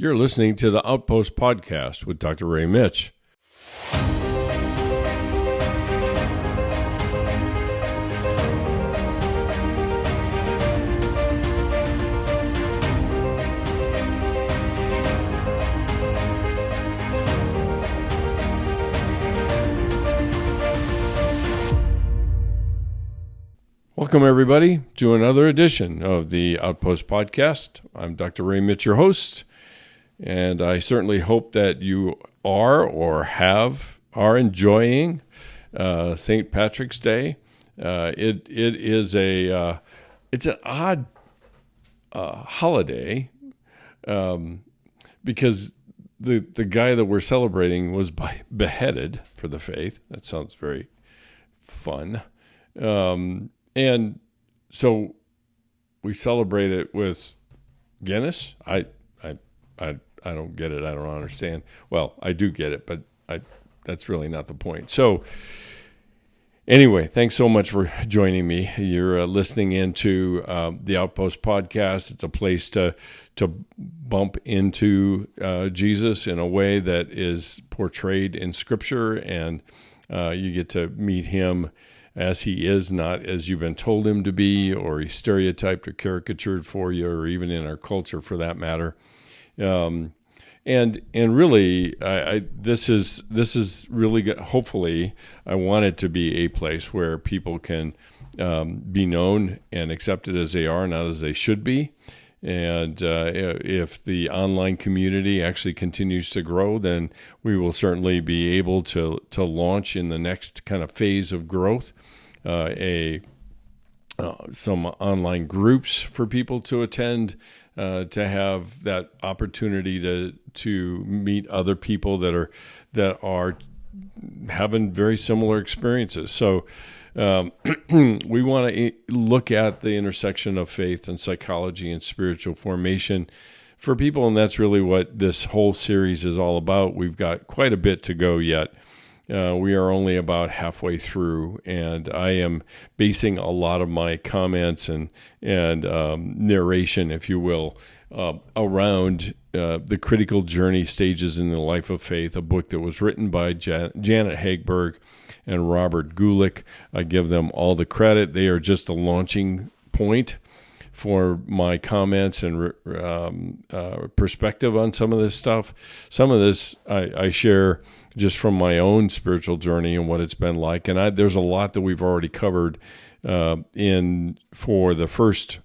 You're listening to the Outpost podcast with Dr. Ray Mitch. Welcome, everybody, to another edition of the Outpost podcast. I'm Dr. Ray Mitch, your host, and I certainly hope that you are or are enjoying St. Patrick's Day. It's an odd holiday because the guy that we're celebrating was beheaded for the faith. That sounds very fun. And so we celebrate it with Guinness. I don't get it. I don't understand. Well, I do get it, but that's really not the point. So anyway, thanks so much for joining me. You're listening into the Outpost podcast. It's a place to bump into Jesus in a way that is portrayed in Scripture, and you get to meet him as he is, not as you've been told him to be, or he's stereotyped or caricatured for you, or even in our culture for that matter. And really, this is really good. Hopefully, I want it to be a place where people can be known and accepted as they are, not as they should be. And if the online community actually continues to grow, then we will certainly be able to launch in the next kind of phase of growth some online groups for people to attend, to have that opportunity to meet other people that are having very similar experiences. So we want to look at the intersection of faith and psychology and spiritual formation for people, and that's really what this whole series is all about. We've got quite a bit to go yet. We are only about halfway through, and I am basing a lot of my comments and narration, if you will, around the critical journey stages in the life of faith, a book that was written by Janet Hagberg and Robert Gulick. I give them all the credit. They are just a launching point for my comments and perspective on some of this stuff. Some of this I share just from my own spiritual journey and what it's been like. And there's a lot that we've already covered for the first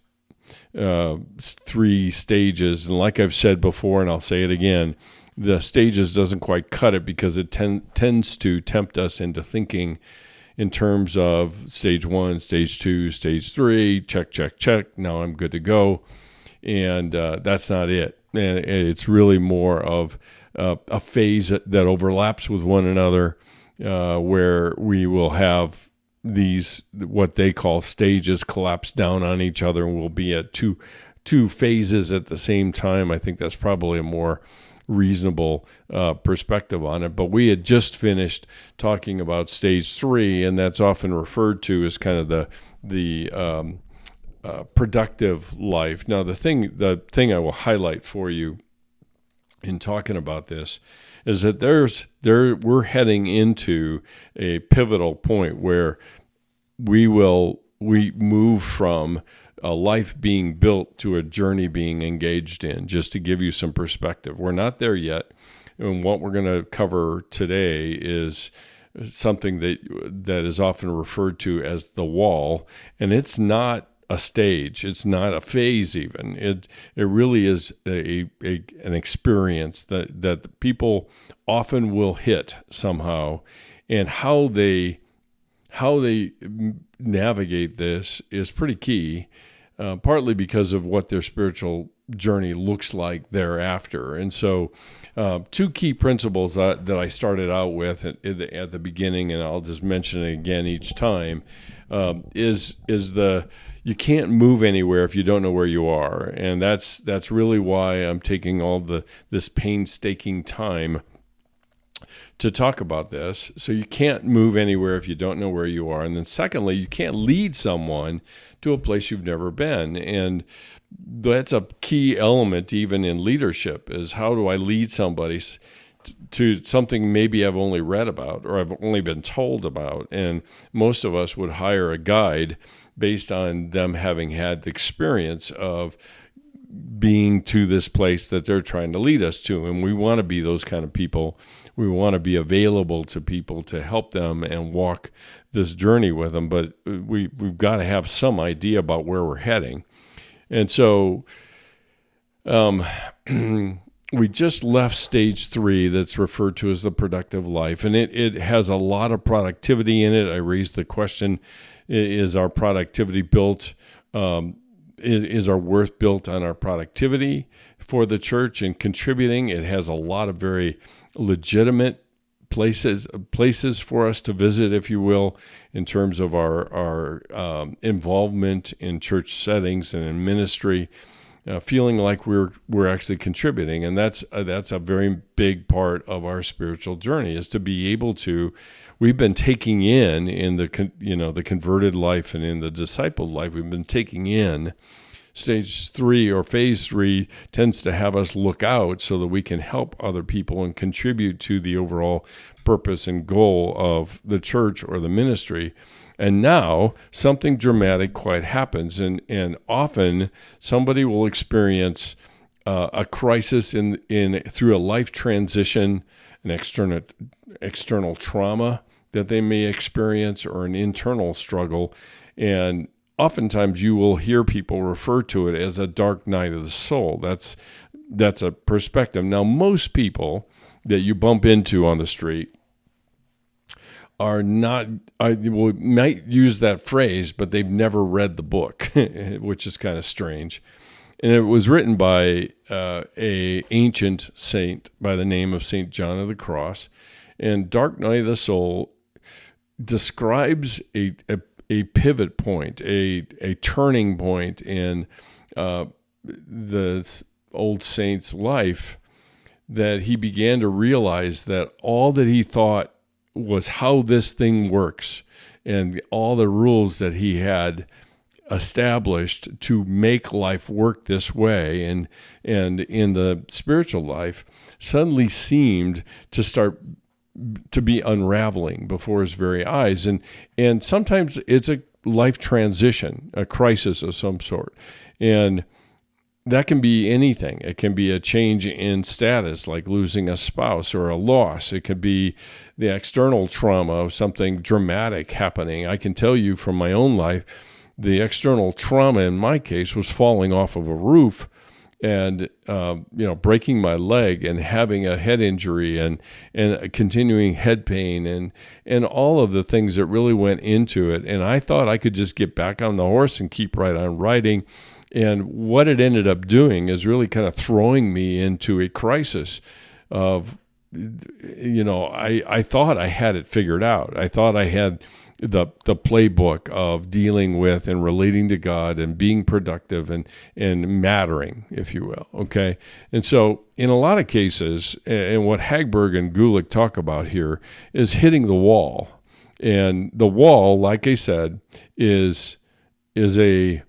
three stages. And like I've said before, and I'll say it again, the stages doesn't quite cut it because it tends to tempt us into thinking in terms of stage 1, stage 2, stage 3, check, now I'm good to go. And that's not it. And it's really more of a phase that overlaps with one another, where we will have these, what they call stages, collapse down on each other, and we'll be at two phases at the same time. I think that's probably a more reasonable perspective on it. But we had just finished talking about stage 3, and that's often referred to as kind of the productive life. Now, the thing I will highlight for you in talking about this is that we're heading into a pivotal point where we move from a life being built to a journey being engaged in. Just to give you some perspective, we're not there yet, and what we're going to cover today is something that is often referred to as the wall, and it's not a stage. It's not a phase even. It really is an experience that people often will hit somehow, and how they navigate this is pretty key, partly because of what their spiritual journey looks like thereafter. And so two key principles that I started out with at the beginning, and I'll just mention it again each time, is you can't move anywhere if you don't know where you are. And that's really why I'm taking all this painstaking time to talk about this. So you can't move anywhere if you don't know where you are. And then secondly, you can't lead someone to a place you've never been. And that's a key element even in leadership, is how do I lead somebody to something maybe I've only read about or I've only been told about. And most of us would hire a guide based on them having had the experience of being to this place that they're trying to lead us to. And we want to be those kind of people. We want to be available to people to help them and walk this journey with them. But we've got to have some idea about where we're heading. And so we just left stage 3, that's referred to as the productive life. And it has a lot of productivity in it. I raised the question, is our productivity built, is our worth built on our productivity for the church and contributing? It has a lot of very legitimate places for us to visit, if you will, in terms of our involvement in church settings and in ministry, feeling like we're actually contributing. And that's a very big part of our spiritual journey, is to be able to. We've been taking in the converted life and in the discipled life, we've been taking in. Stage 3 or phase 3 tends to have us look out so that we can help other people and contribute to the overall purpose and goal of the church or the ministry. And now something dramatic quite happens, and often somebody will experience a crisis through a life transition, an external trauma that they may experience, or an internal struggle. And oftentimes you will hear people refer to it as a dark night of the soul. That's a perspective. Now, most people that you bump into on the street might use that phrase, but they've never read the book, which is kind of strange. And it was written by a ancient saint by the name of St. John of the Cross. And Dark Night of the Soul describes a pivot point, a turning point in the old saint's life, that he began to realize that all that he thought was how this thing works, and all the rules that he had established to make life work this way and in the spiritual life suddenly seemed to be unraveling before his very eyes. And sometimes it's a life transition, a crisis of some sort. And that can be anything. It can be a change in status, like losing a spouse or a loss. It could be the external trauma of something dramatic happening. I can tell you from my own life, the external trauma in my case was falling off of a roof and breaking my leg and having a head injury and continuing head pain and all of the things that really went into it. And I thought I could just get back on the horse and keep right on riding. And what it ended up doing is really kind of throwing me into a crisis of, I thought I had it figured out. I thought I had the playbook of dealing with and relating to God and being productive and mattering, if you will. Okay. And so in a lot of cases, and what Hagberg and Gulick talk about here is hitting the wall. And the wall, like I said, is an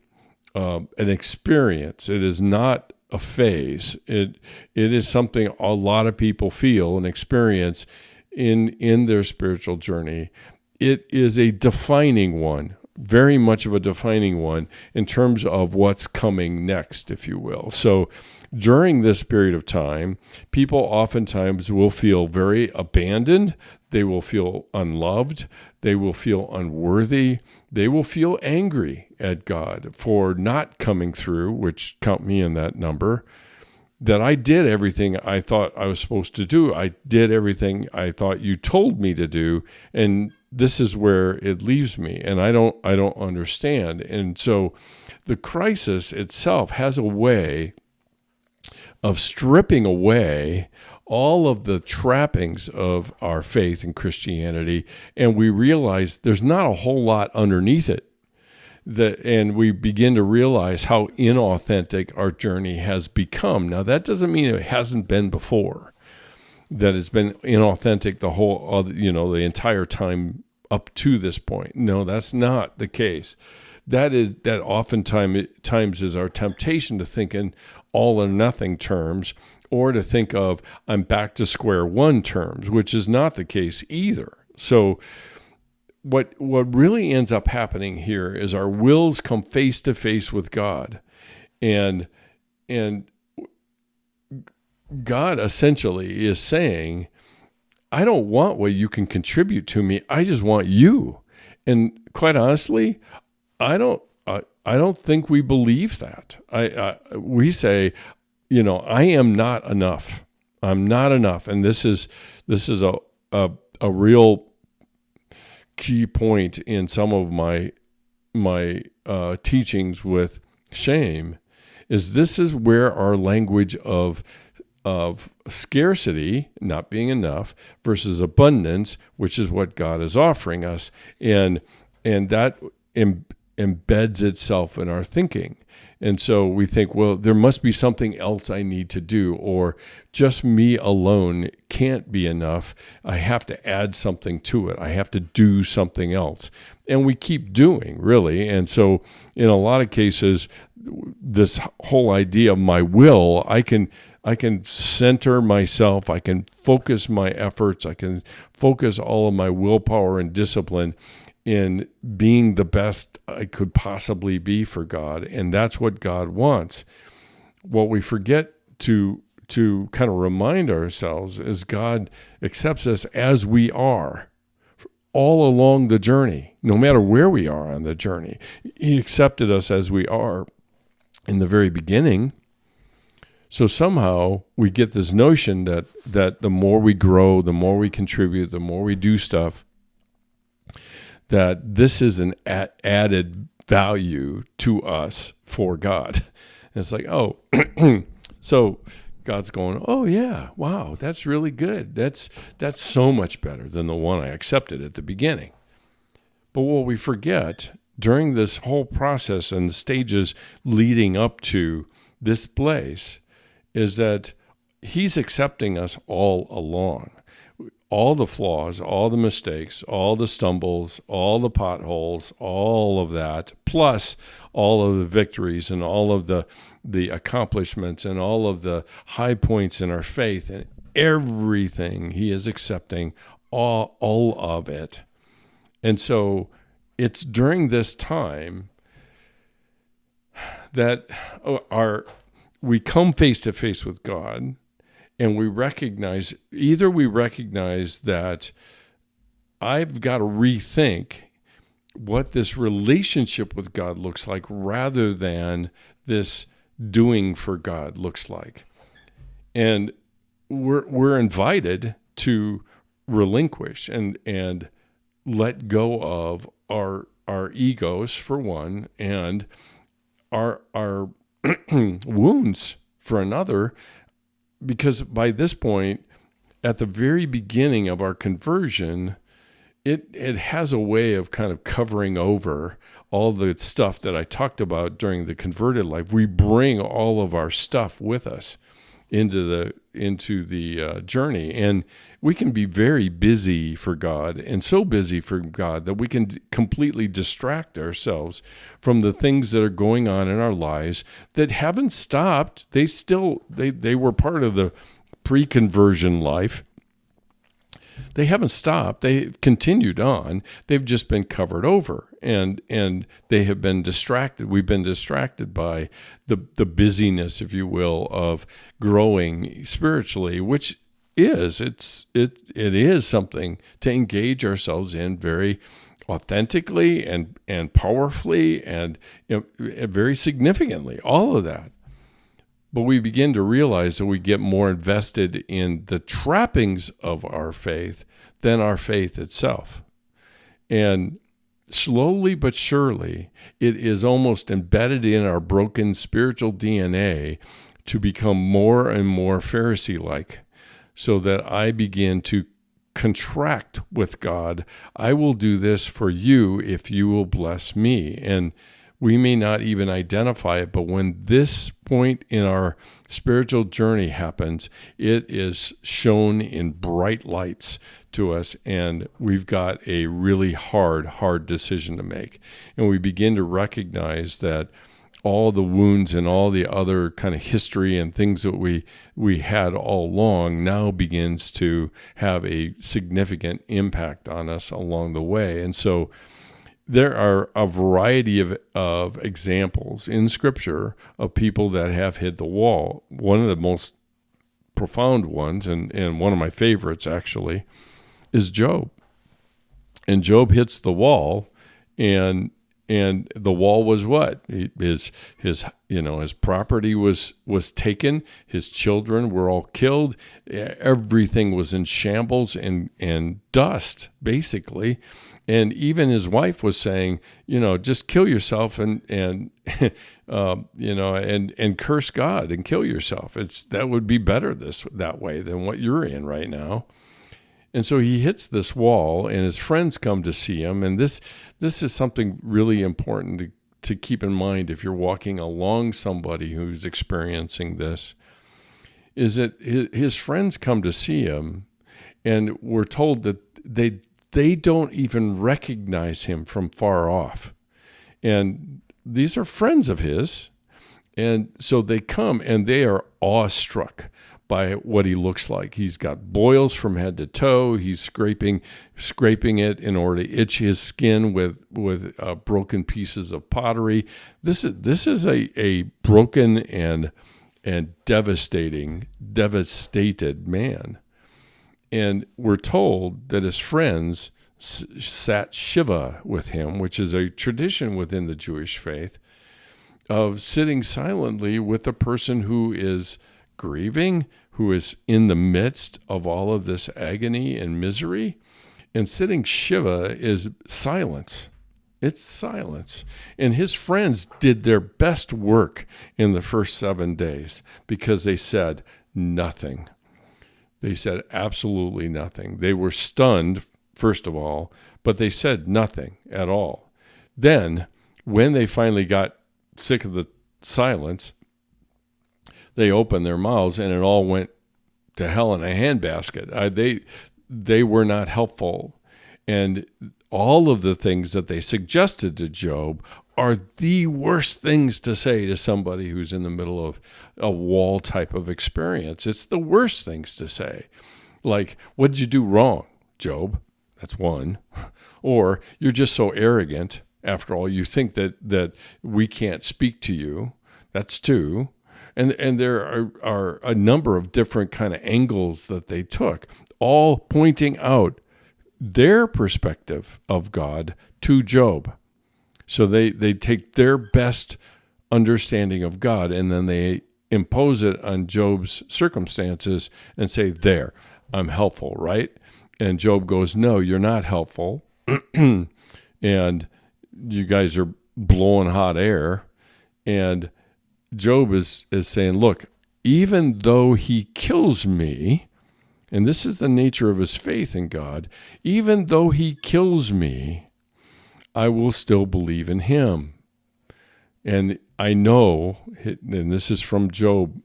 experience. It is not a phase. It is something a lot of people feel and experience in their spiritual journey. It is a defining one, very much of a defining one in terms of what's coming next, if you will. So during this period of time, people oftentimes will feel very abandoned. They will feel unloved. They will feel unworthy. They will feel angry at God for not coming through, which count me in that number, that I did everything I thought I was supposed to do. I did everything I thought you told me to do, and this is where it leaves me, and I don't understand. And so the crisis itself has a way of stripping away all of the trappings of our faith in Christianity, and we realize there's not a whole lot underneath it. And we begin to realize how inauthentic our journey has become. Now, that doesn't mean it hasn't been before. that has been inauthentic the entire time up to this point. No, that's not the case. That oftentimes is our temptation to think in all or nothing terms, or to think of I'm back to square one terms, which is not the case either. So what really ends up happening here is our wills come face to face with God, and God essentially is saying, I don't want what you can contribute to me. I just want you. And quite honestly, I don't think we believe that. We say, I am not enough. I'm not enough. And this is a real key point in some of my teachings with shame. This is where our language of scarcity, not being enough, versus abundance, which is what God is offering us, and that embeds itself in our thinking. And so we think, well, there must be something else I need to do, or just me alone can't be enough. I have to add something to it. I have to do something else. And we keep doing, really. And so in a lot of cases, this whole idea of my will, I can center myself. I can focus my efforts. I can focus all of my willpower and discipline in being the best I could possibly be for God. And that's what God wants. What we forget to kind of remind ourselves is God accepts us as we are all along the journey, no matter where we are on the journey. He accepted us as we are in the very beginning. So somehow we get this notion that the more we grow, the more we contribute, the more we do stuff, that this is an added value to us for God. And it's like, oh, so God's going, oh yeah, wow, that's really good. That's so much better than the one I accepted at the beginning. But what we forget during this whole process and the stages leading up to this place is that he's accepting us all along. All the flaws, all the mistakes, all the stumbles, all the potholes, all of that, plus all of the victories and all of the accomplishments and all of the high points in our faith, and everything he is accepting, all of it. And so it's during this time that we come face to face with God, and we recognize that I've got to rethink what this relationship with God looks like, rather than this doing for God looks like. And we're invited to relinquish and let go of our egos, for one, and our wounds, for another. Because by this point, at the very beginning of our conversion, it has a way of kind of covering over all the stuff that I talked about during the converted life. We bring all of our stuff with us into the journey, and we can be very busy for God, and so busy for God that we can completely distract ourselves from the things that are going on in our lives that haven't stopped. They were part of the pre-conversion life. They haven't stopped. They continued on. They've just been covered over, and they have been distracted. We've been distracted by the busyness, if you will, of growing spiritually, which it is something to engage ourselves in very authentically and powerfully and very significantly. All of that. But we begin to realize that we get more invested in the trappings of our faith than our faith itself. And slowly but surely, it is almost embedded in our broken spiritual DNA to become more and more Pharisee-like, so that I begin to contract with God. I will do this for you if you will bless me. And we may not even identify it, but when this point in our spiritual journey happens, it is shown in bright lights to us, and we've got a really hard decision to make. And we begin to recognize that all the wounds and all the other kind of history and things that we had all along now begins to have a significant impact on us along the way. And so there are a variety of examples in Scripture of people that have hit the wall. One of the most profound ones, and one of my favorites actually, is Job. And Job hits the wall, and the wall was what? His property was taken. His children were all killed. Everything was in shambles and dust, basically. And even his wife was saying, just kill yourself and curse God and kill yourself. That would be better that way than what you're in right now. And so he hits this wall, and his friends come to see him. And this is something really important to keep in mind if you're walking along somebody who's experiencing this, is that his friends come to see him, and we're told that they don't even recognize him from far off. And these are friends of his. And so they come, and they are awestruck by what he looks like. He's got boils from head to toe. He's scraping it in order to itch his skin with broken pieces of pottery. This is a broken and devastated man. And we're told that his friends sat Shiva with him, which is a tradition within the Jewish faith of sitting silently with a person who is grieving, who is in the midst of all of this agony and misery. And sitting Shiva is silence. It's silence. And his friends did their best work in the first 7 days because they said nothing. They said absolutely nothing. They were stunned, first of all, but they said nothing at all. Then, when they finally got sick of the silence, they opened their mouths, and it all went to hell in a handbasket. They were not helpful. And all of the things that they suggested to Job are the worst things to say to somebody who's in the middle of a wall type of experience. It's the worst things to say. Like, what did you do wrong, Job? That's one. Or, you're just so arrogant. After all, you think that we can't speak to you. That's two. And there are a number of different kind of angles that they took, all pointing out their perspective of God to Job. So they take their best understanding of God, and then they impose it on Job's circumstances and say, there, I'm helpful, right? And Job goes, no, you're not helpful. And you guys are blowing hot air. And Job is saying, look, even though he kills me, and this is the nature of his faith in God, even though he kills me, I will still believe in him. And I know, and this is from Job,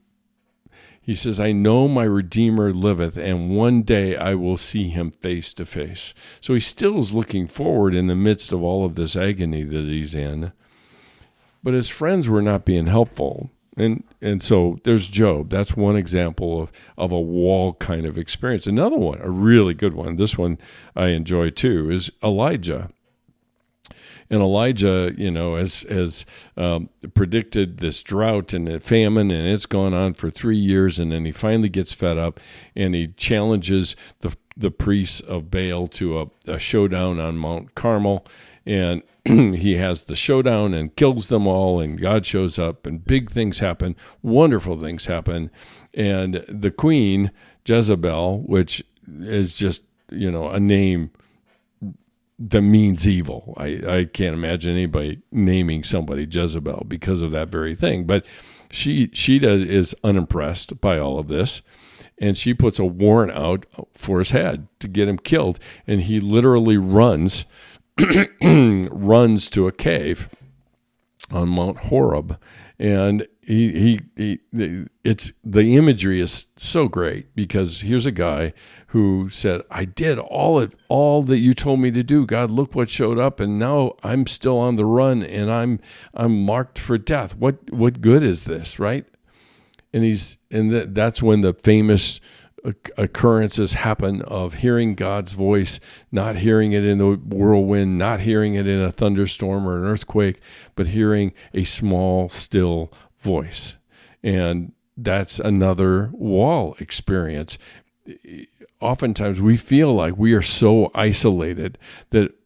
he says, I know my Redeemer liveth, and one day I will see him face to face. So he still is looking forward in the midst of all of this agony that he's in. But his friends were not being helpful. And so there's Job. That's one example of a wall kind of experience. Another one, a really good one, this one I enjoy too, is Elijah. And Elijah, has predicted this drought and a famine, and it's gone on for 3 years, and then he finally gets fed up, and he challenges the priests of Baal to a showdown on Mount Carmel, and he has the showdown and kills them all, and God shows up, and big things happen, wonderful things happen, and the queen, Jezebel, which is just, a name that means evil. I can't imagine anybody naming somebody Jezebel because of that very thing. But she is unimpressed by all of this, and she puts a warrant out for his head to get him killed. And he literally runs to a cave on Mount Horeb, and it's the imagery is so great because here's a guy who said, "I did all that you told me to do. God, look what showed up, and now I'm still on the run, and I'm marked for death. What good is this, right?" And that's when the famous occurrences happen of hearing God's voice, not hearing it in a whirlwind, not hearing it in a thunderstorm or an earthquake, but hearing a small, still voice. And that's another wall experience. Oftentimes we feel like we are so isolated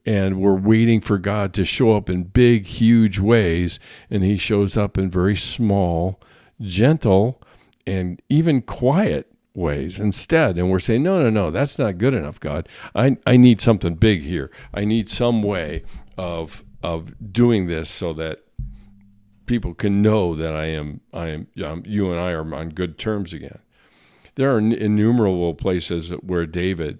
and we're waiting for God to show up in big, huge ways, and he shows up in very small, gentle, and even quiet ways instead. And we're saying, no, that's not good enough, God. I need something big here. I need some way of doing this so that people can know that you and I are on good terms again. There are innumerable places where David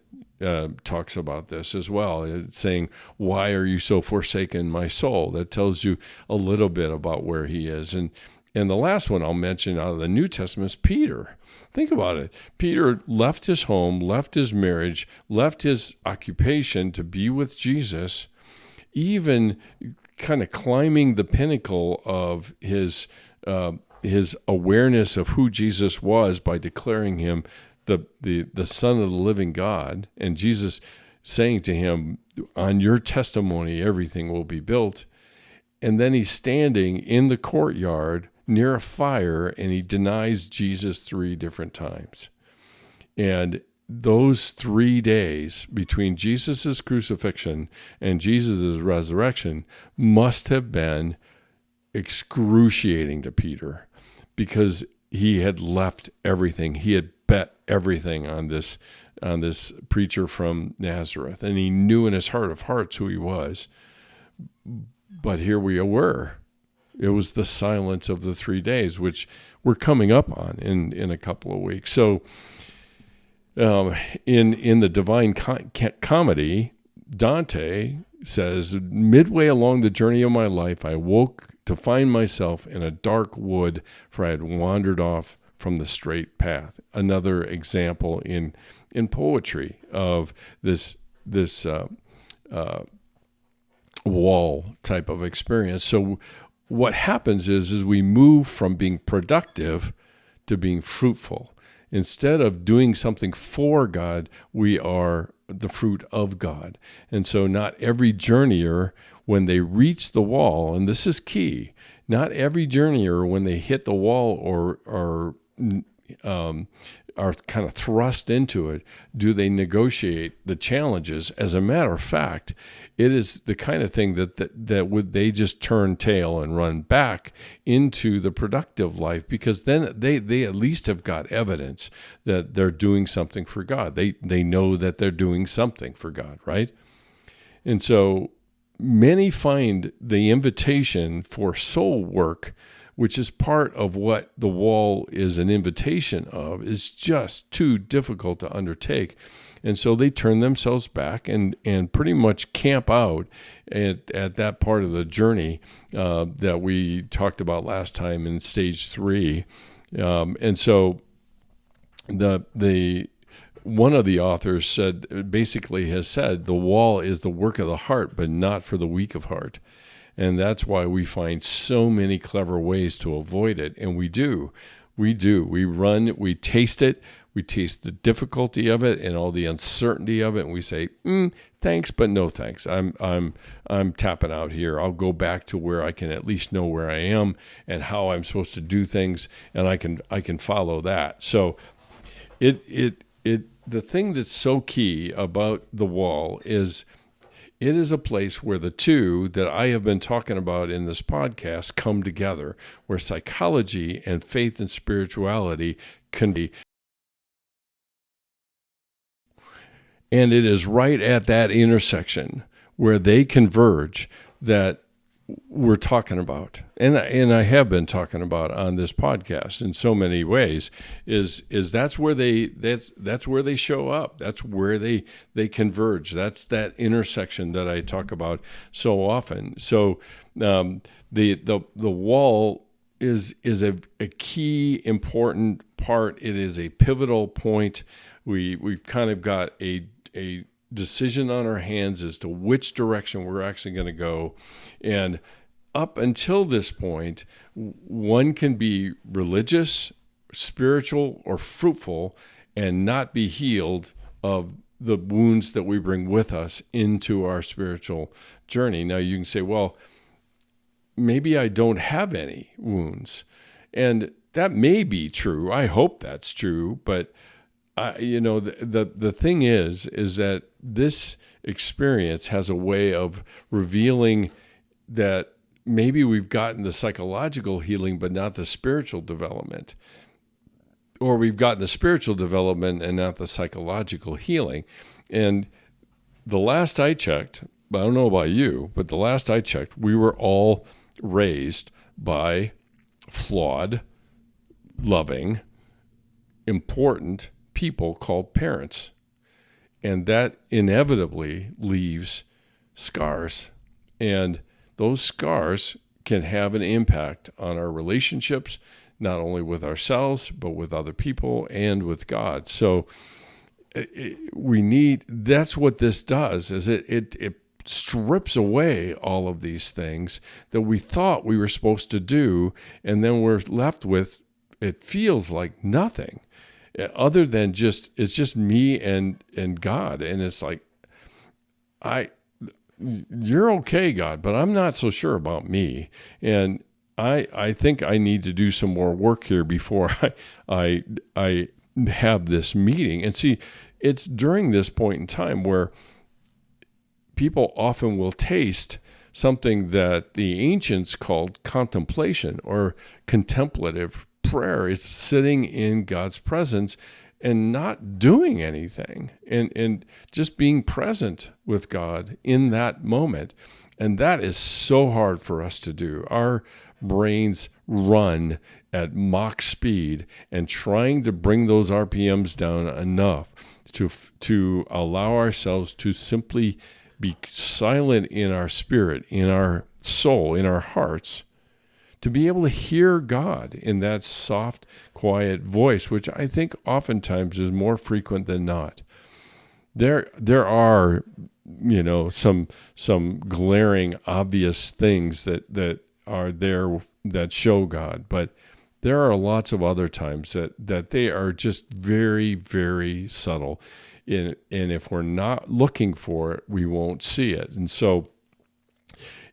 talks about this as well. It's saying, "Why are you so forsaken, my soul?" That tells you a little bit about where he is. And the last one I'll mention out of the New Testament is Peter. Think about it. Peter left his home, left his marriage, left his occupation to be with Jesus, even kind of climbing the pinnacle of his awareness of who Jesus was by declaring him the Son of the living God, and Jesus saying to him, "On your testimony, everything will be built." And then he's standing in the courtyard near a fire, and he denies Jesus 3 different times. And those 3 days between Jesus' crucifixion and Jesus' resurrection must have been excruciating to Peter, because he had left everything. He had bet everything on this preacher from Nazareth, and he knew in his heart of hearts who he was. But here we were. It was the silence of the 3 days, which we're coming up on in a couple of weeks. So in the Divine Comedy, Dante says, "Midway along the journey of my life, I woke to find myself in a dark wood, for I had wandered off from the straight path." Another example in poetry of this wall type of experience. So what happens is we move from being productive to being fruitful. Instead of doing something for God, we are the fruit of God. And so not every journeyer, when they reach the wall, and this is key, not every journeyer, when they hit the wall or are kind of thrust into it, do they negotiate the challenges. As a matter of fact, it is the kind of thing that would they just turn tail and run back into the productive life, because then they at least have got evidence that they're doing something for God. They know that they're doing something for God, right? And so many find the invitation for soul work, which is part of what the wall is an invitation of, is just too difficult to undertake. And so they turn themselves back and pretty much camp out at that part of the journey that we talked about last time in stage 3. And so the one of the authors has said, the wall is the work of the heart, but not for the weak of heart. And that's why we find so many clever ways to avoid it. And we do. We run, we taste it. We taste the difficulty of it and all the uncertainty of it. And we say, thanks, but no thanks. I'm tapping out here. I'll go back to where I can at least know where I am and how I'm supposed to do things. And I can follow that. So the thing that's so key about the wall is it is a place where the two that I have been talking about in this podcast come together, where psychology and faith and spirituality can be. And it is right at that intersection where they converge that we're talking about, and I have been talking about on this podcast in so many ways, is that's where that's where they show up. That's where they converge. That's that intersection that I talk about so often. So the wall is a key important part. It is a pivotal point. We've kind of got a decision on our hands as to which direction we're actually going to go. And up until this point, one can be religious, spiritual, or fruitful and not be healed of the wounds that we bring with us into our spiritual journey. Now you can say, well, maybe I don't have any wounds. And that may be true. I hope that's true. But the thing is that this experience has a way of revealing that maybe we've gotten the psychological healing, but not the spiritual development, or we've gotten the spiritual development and not the psychological healing. And the last I checked, I don't know about you, but the last I checked, we were all raised by flawed, loving, important people called parents. And that inevitably leaves scars. And those scars can have an impact on our relationships, not only with ourselves, but with other people and with God. So that's what this does, is it strips away all of these things that we thought we were supposed to do. And then we're left with, it feels like nothing. Other than it's just me and God. And it's like, you're okay, God, but I'm not so sure about me. And I think I need to do some more work here before I have this meeting. And see, it's during this point in time where people often will taste something that the ancients called contemplation or contemplative prayer. Is sitting in God's presence and not doing anything and just being present with God in that moment. And that is so hard for us to do. Our brains run at Mach speed, and trying to bring those RPMs down enough to allow ourselves to simply be silent in our spirit, in our soul, in our hearts, to be able to hear God in that soft, quiet voice, which I think oftentimes is more frequent than not. There are, some glaring, obvious things that are there that show God, but there are lots of other times that they are just very, very subtle. And if we're not looking for it, we won't see it. And so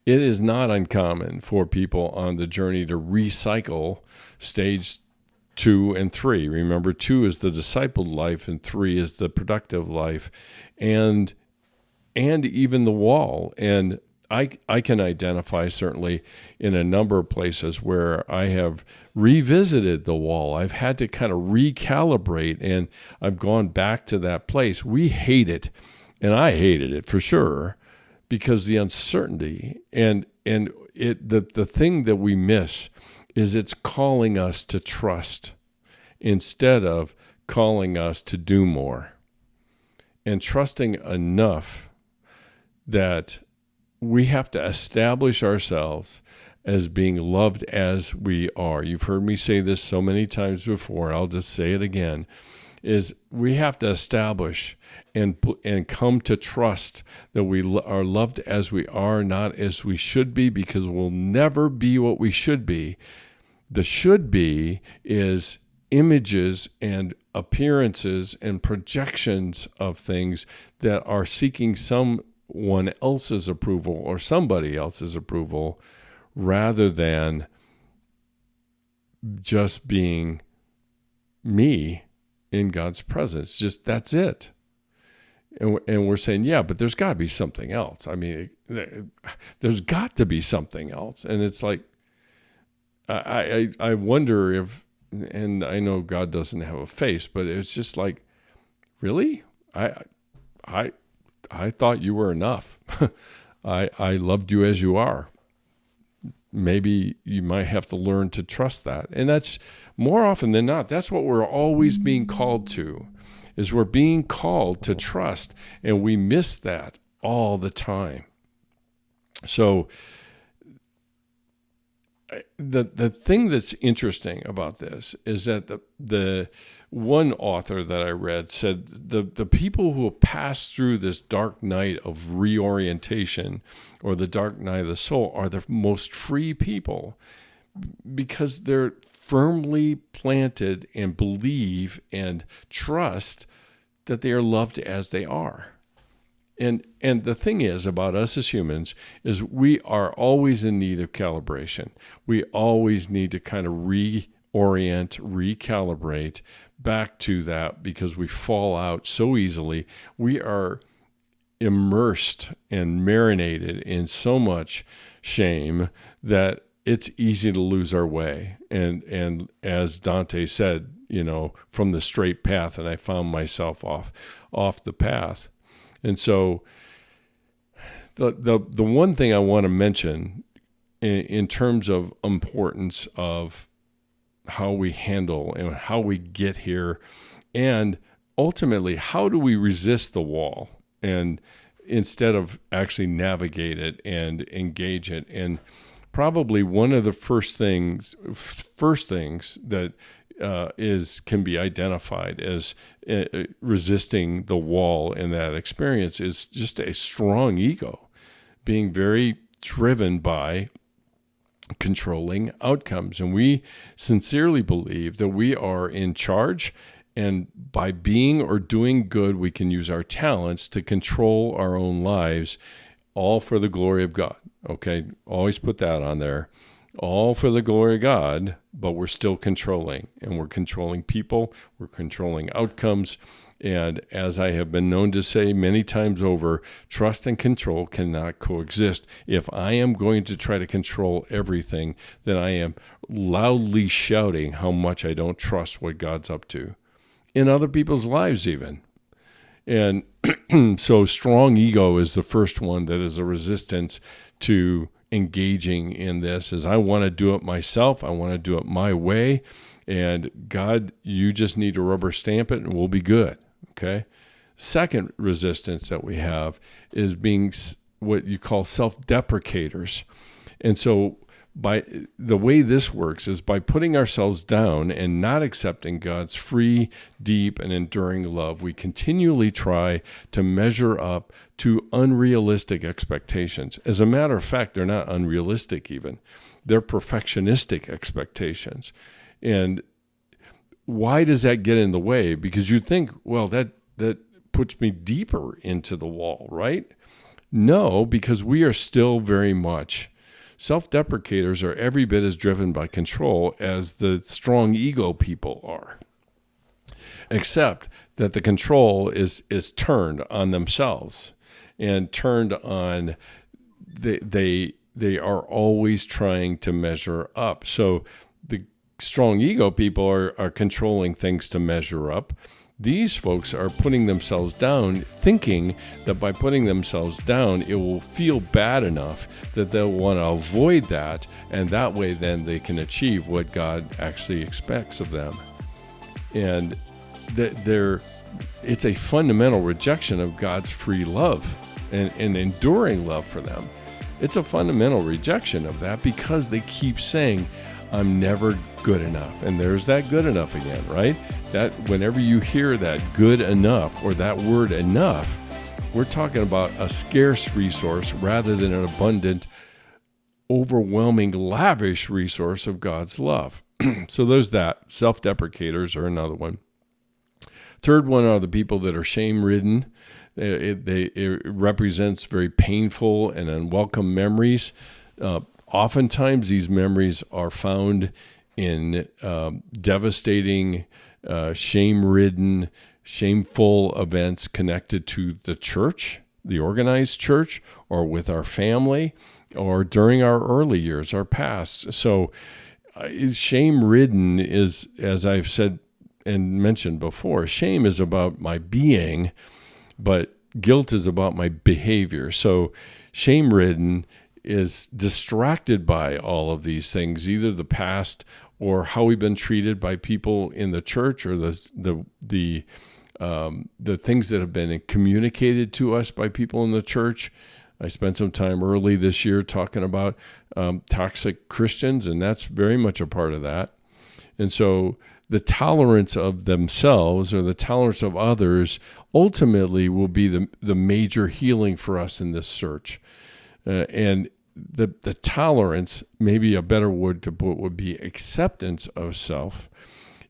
it is not uncommon for people on the journey to recycle stage 2 and 3. Remember, 2 is the discipled life, and 3 is the productive life, and even the wall. And I can identify certainly in a number of places where I have revisited the wall. I've had to kind of recalibrate, and I've gone back to that place. We hate it, and I hated it for sure, because the uncertainty and the thing that we miss is it's calling us to trust instead of calling us to do more, and trusting enough that we have to establish ourselves as being loved as we are. You've heard me say this so many times before. I'll just say it again. Is we have to establish and come to trust that we are loved as we are, not as we should be, because we'll never be what we should be. The should be is images and appearances and projections of things that are seeking someone else's approval or somebody else's approval, rather than just being me in God's presence. Just that's it. And we're saying, yeah, but there's got to be something else. I mean, there's got to be something else. And it's like, I wonder if, and I know God doesn't have a face, but it's just like, really? I thought you were enough. I loved you as you are. maybe you might have to learn to trust that. And that's more often than not, that's what we're always being called to, is we're being called to trust, and we miss that all the time. So the thing that's interesting about this is that the one author that I read said the people who have passed through this dark night of reorientation, or the dark night of the soul, are the most free people, because they're firmly planted and believe and trust that they are loved as they are. And the thing is about us as humans is we are always in need of calibration. We always need to kind of reorient, recalibrate back to that, because we fall out so easily. We are immersed and marinated in so much shame that it's easy to lose our way. And as Dante said, from the straight path, and I found myself off the path. And so the one thing I want to mention in terms of importance of how we handle and how we get here, and ultimately, how do we resist the wall, and instead of actually navigate it and engage it. And probably one of the first things that can be identified as resisting the wall in that experience is just a strong ego, being very driven by controlling outcomes. And we sincerely believe that we are in charge, and by being or doing good, we can use our talents to control our own lives, all for the glory of God. Okay, always put that on there. All for the glory of God, but we're still controlling, and we're controlling people, we're controlling outcomes. And as I have been known to say many times over, trust and control cannot coexist. If I am going to try to control everything, then I am loudly shouting how much I don't trust what God's up to in other people's lives even. And so strong ego is the first one that is a resistance to engaging in this, is I want to do it myself. I want to do it my way. And God, you just need to rubber stamp it and we'll be good. Okay. Second resistance that we have is being what you call self-deprecators. And so by the way this works is by putting ourselves down and not accepting God's free, deep, and enduring love, we continually try to measure up to unrealistic expectations. As a matter of fact, they're not unrealistic even. They're perfectionistic expectations. And why does that get in the way? Because you think, well, that puts me deeper into the wall, right? No, because we are still very much self-deprecators, are every bit as driven by control as the strong ego people are, except that the control is turned on themselves and turned on they are always trying to measure up. So the strong ego people are controlling things to measure up. These folks are putting themselves down, thinking that by putting themselves down, it will feel bad enough that they'll want to avoid that, and that way then they can achieve what God actually expects of them. And it's a fundamental rejection of God's free love and enduring love for them. It's a fundamental rejection of that, because they keep saying, I'm never good enough. And there's that good enough again, right? That whenever you hear that good enough or that word enough, we're talking about a scarce resource rather than an abundant, overwhelming, lavish resource of God's love. So there's that. Self-deprecators are another one. Third one are the people that are shame-ridden. It represents very painful and unwelcome memories. Oftentimes, these memories are found in devastating, shame-ridden, shameful events connected to the church, the organized church, or with our family, or during our early years, our past. So shame-ridden is, as I've said and mentioned before, shame is about my being, but guilt is about my behavior. So shame-ridden is distracted by all of these things, either the past or how we've been treated by people in the church, or the things that have been communicated to us by people in the church. I spent some time early this year talking about toxic Christians, and that's very much a part of that. And so the tolerance of themselves or the tolerance of others ultimately will be the major healing for us in this search. And the tolerance, maybe a better word to put would be acceptance of self,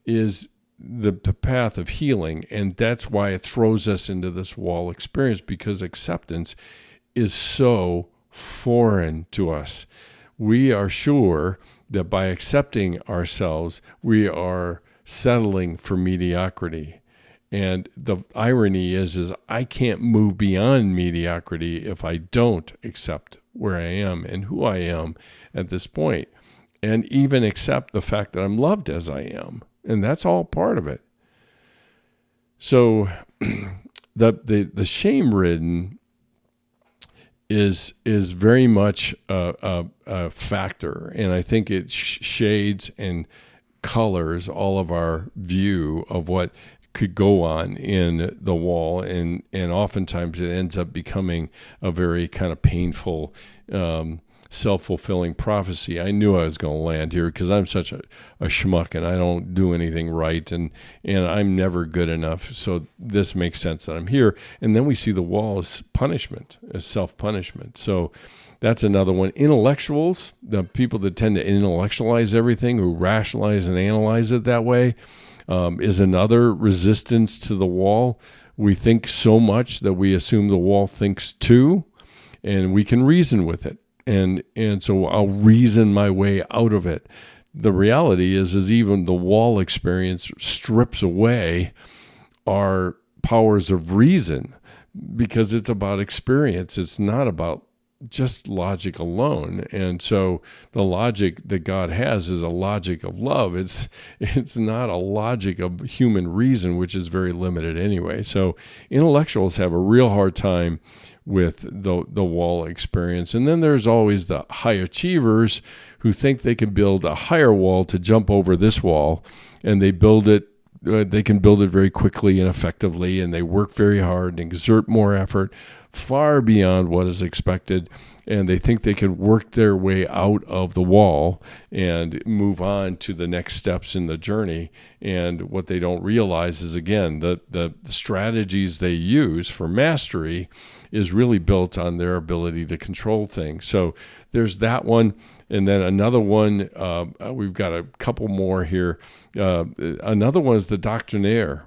is the path of healing. And that's why it throws us into this wall experience, because acceptance is so foreign to us. We are sure that by accepting ourselves, we are settling for mediocrity. And the irony is I can't move beyond mediocrity if I don't accept where I am and who I am at this point, and even accept the fact that I'm loved as I am. And that's all part of it. So the shame-ridden is very much a factor, and I think it shades and colors all of our view of what could go on in the wall, and oftentimes it ends up becoming a very kind of painful self-fulfilling prophecy. I knew I was going to land here because I'm such a schmuck and I don't do anything right, and I'm never good enough. So this makes sense that I'm here. And then we see the wall as punishment, as self-punishment. So that's another one. Intellectuals, the people that tend to intellectualize everything, who rationalize and analyze it that way, is another resistance to the wall. We think so much that we assume the wall thinks too, and we can reason with it. And so I'll reason my way out of it. The reality is even the wall experience strips away our powers of reason, because it's about experience. It's not about just logic alone. And so the logic that God has is a logic of love. It's not a logic of human reason, which is very limited anyway. So intellectuals have a real hard time with the wall experience. And then there's always the high achievers who think they can build a higher wall to jump over this wall, and they build it. They can build it very quickly and effectively, and they work very hard and exert more effort, far beyond what is expected, and they think they can work their way out of the wall and move on to the next steps in the journey. And what they don't realize is, again, the strategies they use for mastery is really built on their ability to control things. So there's that one. And then another one, we've got a couple more here. Another one is the doctrinaire.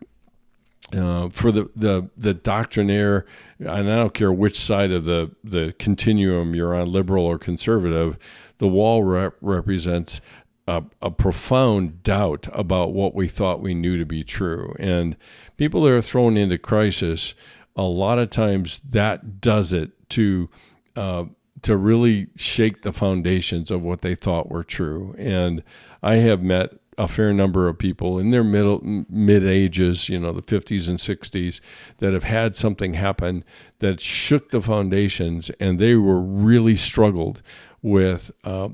For the doctrinaire, and I don't care which side of the continuum you're on, liberal or conservative, the wall represents a profound doubt about what we thought we knew to be true. And people that are thrown into crisis, a lot of times that does it to really shake the foundations of what they thought were true. And I have met a fair number of people in their mid ages, the 50s and 60s, that have had something happen that shook the foundations, and they were really struggled with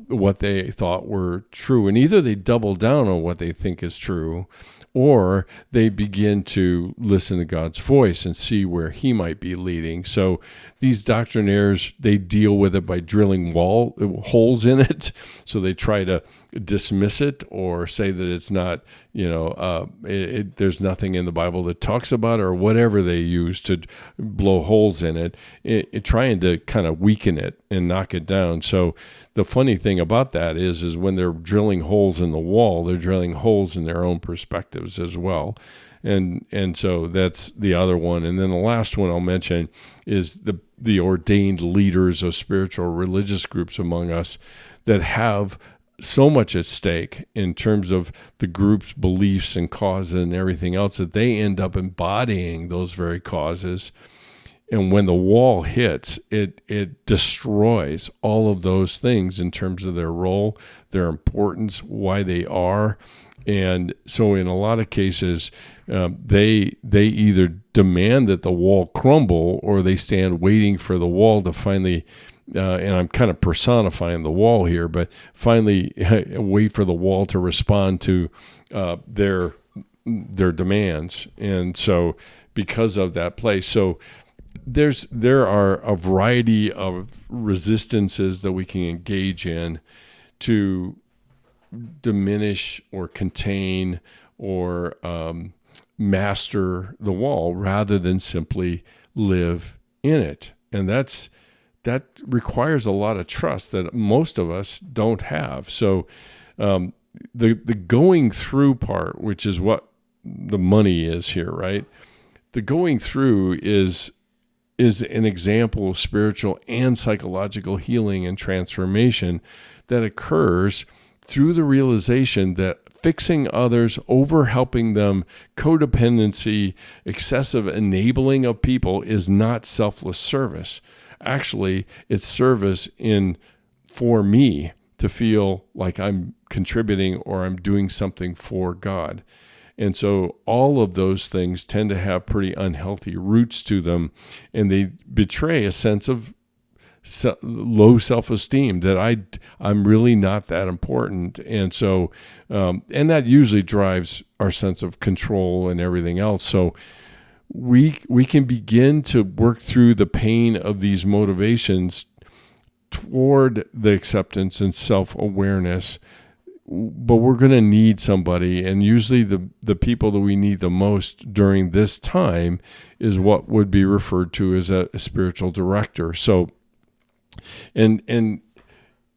what they thought were true. And either they double down on what they think is true, or they begin to listen to God's voice and see where he might be leading. So these doctrinaires, they deal with it by drilling holes in it. So they try to dismiss it or say that it's not, there's nothing in the Bible that talks about it, or whatever they use to blow holes in it, trying to kind of weaken it and knock it down. So the funny thing about that is when they're drilling holes in the wall, they're drilling holes in their own perspectives as well. And so that's the other one. And then the last one I'll mention is the ordained leaders of spiritual religious groups among us that have so much at stake in terms of the group's beliefs and causes and everything else, that they end up embodying those very causes. And when the wall hits, it destroys all of those things in terms of their role, their importance, why they are. And so in a lot of cases, they either demand that the wall crumble, or they stand waiting for the wall to finally and I'm kind of personifying the wall here, but finally wait for the wall to respond to their demands. And so because of that place, so there are a variety of resistances that we can engage in to diminish or contain or master the wall rather than simply live in it. And that requires a lot of trust that most of us don't have. So the going through part, which is what the money is here, right? The going through is an example of spiritual and psychological healing and transformation that occurs through the realization that fixing others, over helping them, codependency, excessive enabling of people is not selfless service. Actually, it's service for me to feel like I'm contributing or I'm doing something for God. And so all of those things tend to have pretty unhealthy roots to them, and they betray a sense of low self-esteem, that I'm really not that important. And so, and that usually drives our sense of control and everything else. So we can begin to work through the pain of these motivations toward the acceptance and self-awareness. But we're going to need somebody, and usually the people that we need the most during this time is what would be referred to as a spiritual director. So, and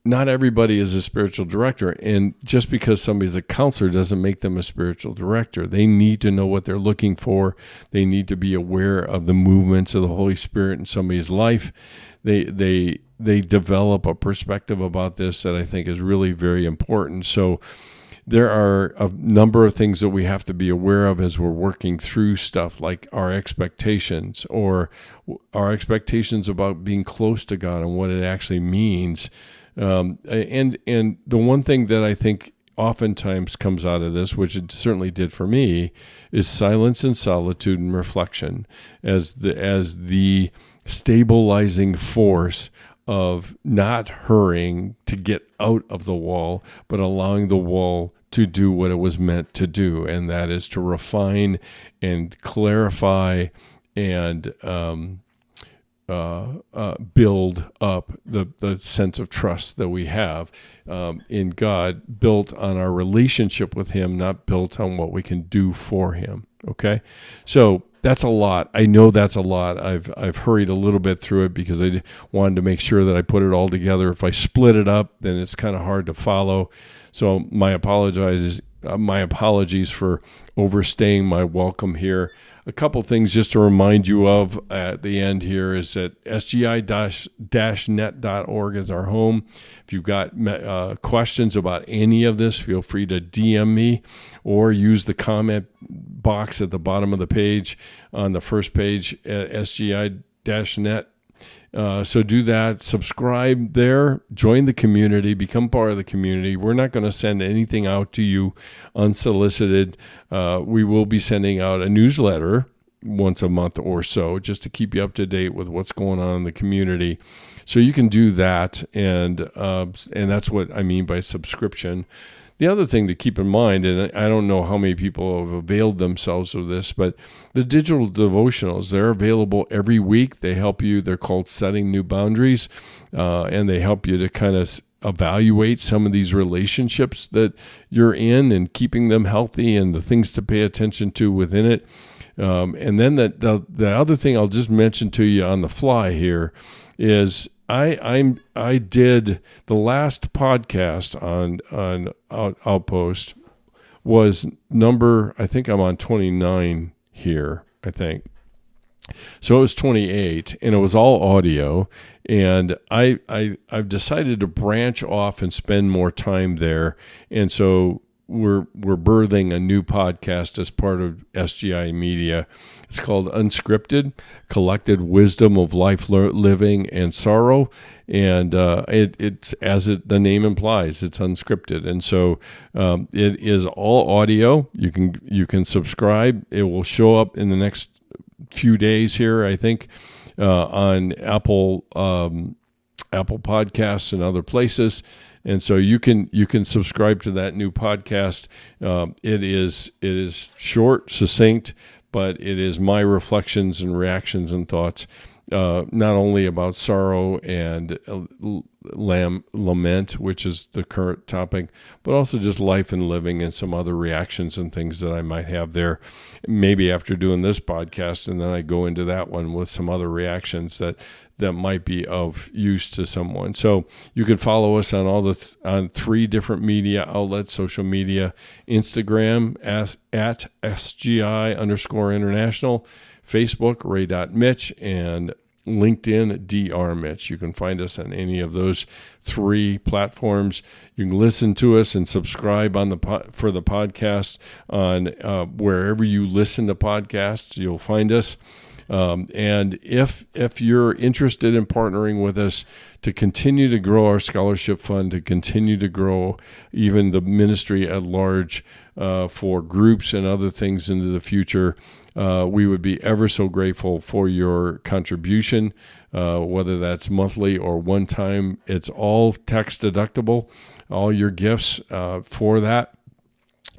not everybody is a spiritual director, and just because somebody's a counselor doesn't make them a spiritual director. They need to know what they're looking for. They need to be aware of the movements of the Holy Spirit in somebody's life. They develop a perspective about this that I think is really very important. So there are a number of things that we have to be aware of as we're working through stuff, like our expectations, or our expectations about being close to God and what it actually means. And the one thing that I think oftentimes comes out of this, which it certainly did for me, is silence and solitude and reflection as the stabilizing force of not hurrying to get out of the wall, but allowing the wall to do what it was meant to do, and that is to refine and clarify and build up the sense of trust that we have in God, built on our relationship with Him, not built on what we can do for Him. Okay, so that's a lot. I know that's a lot. I've hurried a little bit through it because I wanted to make sure that I put it all together. If I split it up, then it's kind of hard to follow. So my apologies for overstaying my welcome here. A couple things just to remind you of at the end here is that sgi-net.org is our home. If you've got questions about any of this, feel free to DM me or use the comment box at the bottom of the page on the first page at sgi-net. So do that, subscribe there, join the community, become part of the community. We're not going to send anything out to you unsolicited. We will be sending out a newsletter once a month or so, just to keep you up to date with what's going on in the community. So you can do that, and that's what I mean by subscription. The other thing to keep in mind, and I don't know how many people have availed themselves of this, but the digital devotionals, they're available every week. They help you. They're called Setting New Boundaries, and they help you to kind of evaluate some of these relationships that you're in and keeping them healthy and the things to pay attention to within it. And then the other thing I'll just mention to you on the fly here is I did the last podcast on Outpost was number, I think I'm on 29 here, I think. So it was 28, and it was all audio, and I've decided to branch off and spend more time there, and so we're birthing a new podcast as part of SGI Media. It's called Unscripted, Collected Wisdom of Life, Living, and Sorrow. And it's as the name implies, it's unscripted. And so it is all audio. You can subscribe. It will show up in the next few days here, I think, on Apple Apple Podcasts and other places. And so you can subscribe to that new podcast. It is short, succinct, but it is my reflections and reactions and thoughts, not only about sorrow and lament, which is the current topic, but also just life and living and some other reactions and things that I might have there. Maybe after doing this podcast, and then I go into that one with some other reactions that might be of use to someone. So you can follow us on on 3 different media outlets, social media: Instagram at SGI_international, Facebook Ray.Mitch, and LinkedIn Dr. Mitch. You can find us on any of those 3 platforms. You can listen to us and subscribe for the podcast on wherever you listen to podcasts. You'll find us. And if you're interested in partnering with us to continue to grow our scholarship fund, to continue to grow even the ministry at large for groups and other things into the future, we would be ever so grateful for your contribution, whether that's monthly or one time. It's all tax deductible, all your gifts for that.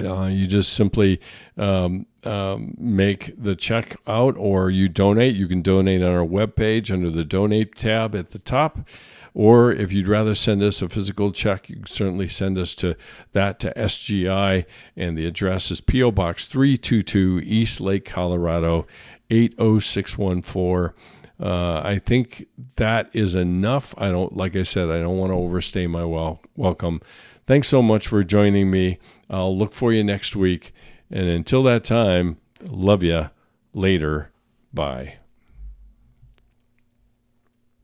You just simply make the check out, or you donate. You can donate on our webpage under the Donate tab at the top. Or if you'd rather send us a physical check, you can certainly send us to SGI, and the address is P.O. Box 322, East Lake, Colorado, 80614. I think that is enough. Like I said, I don't want to overstay my welcome. Thanks so much for joining me. I'll look for you next week. And until that time, love ya. Later. Bye.